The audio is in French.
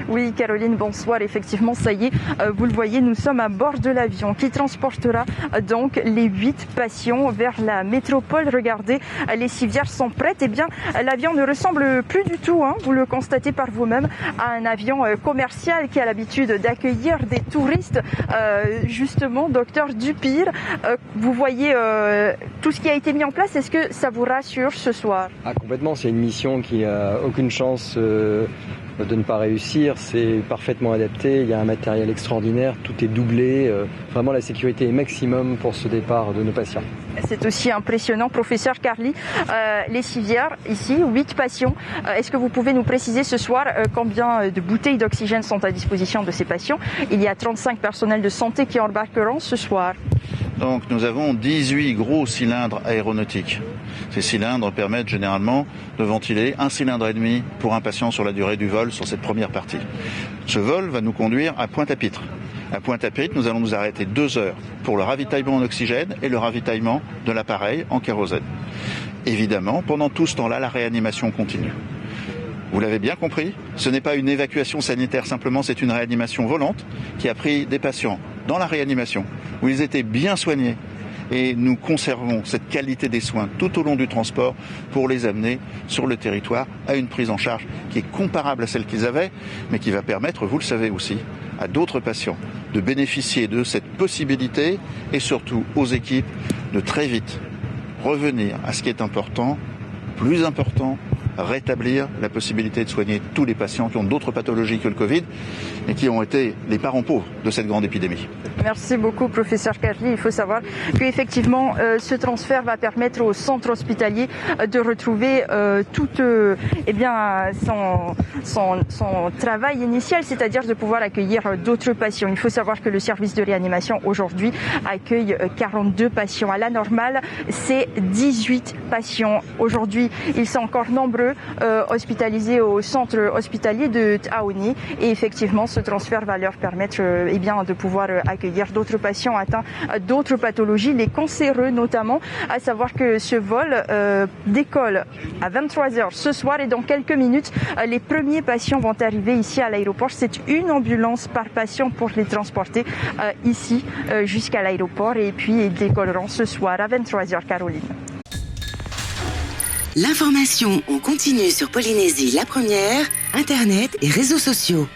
Oui, Caroline, bonsoir. Effectivement, ça y est, vous le voyez, nous sommes à bord de l'avion qui transportera donc les 8 patients vers la métropole. Regardez, les civières sont prêtes. Eh bien, l'avion ne ressemble plus du tout, vous le constatez par vous-même, à un avion commercial qui a l'habitude d'accueillir des touristes. Justement, docteur Dupire, vous voyez tout ce qui a été mis en place. Est-ce que ça vous rassure ce soir? Complètement, c'est une mission qui n'a aucune chance de ne pas réussir, c'est parfaitement adapté, il y a un matériel extraordinaire, tout est doublé, vraiment la sécurité est maximum pour ce départ de nos patients. C'est aussi impressionnant, professeur Carly, les civières ici, 8 patients. Est-ce que vous pouvez nous préciser ce soir combien de bouteilles d'oxygène sont à disposition de ces patients? Il y a 35 personnels de santé qui embarqueront ce soir. Donc nous avons 18 gros cylindres aéronautiques. Ces cylindres permettent généralement de ventiler 1,5 cylindre pour un patient sur la durée du vol sur cette première partie. Ce vol va nous conduire à Pointe-à-Pitre. À Pointe-à-Pitre, nous allons nous arrêter 2 heures pour le ravitaillement en oxygène et le ravitaillement de l'appareil en kérosène. Évidemment, pendant tout ce temps-là, la réanimation continue. Vous l'avez bien compris, ce n'est pas une évacuation sanitaire, simplement c'est une réanimation volante qui a pris des patients dans la réanimation où ils étaient bien soignés et nous conservons cette qualité des soins tout au long du transport pour les amener sur le territoire à une prise en charge qui est comparable à celle qu'ils avaient, mais qui va permettre, vous le savez aussi, à d'autres patients de bénéficier de cette possibilité et surtout aux équipes de très vite revenir à ce qui est important, plus important, rétablir la possibilité de soigner tous les patients qui ont d'autres pathologies que le Covid et qui ont été les parents pauvres de cette grande épidémie. Merci beaucoup, professeur Carly. Il faut savoir qu'effectivement, ce transfert va permettre au centre hospitalier de retrouver son travail initial, c'est-à-dire de pouvoir accueillir d'autres patients. Il faut savoir que le service de réanimation aujourd'hui accueille 42 patients. À la normale, c'est 18 patients. Aujourd'hui, ils sont encore nombreux hospitalisés au centre hospitalier de Taoni et effectivement, ce transfert va leur permettre de pouvoir accueillir d'autres patients atteints d'autres pathologies, les cancéreux notamment, à savoir que ce vol décolle à 23h ce soir et dans quelques minutes, les premiers patients vont arriver ici à l'aéroport. C'est une ambulance par patient pour les transporter ici jusqu'à l'aéroport et puis ils décolleront ce soir à 23h, Caroline. L'information en continu sur Polynésie la première, Internet et réseaux sociaux.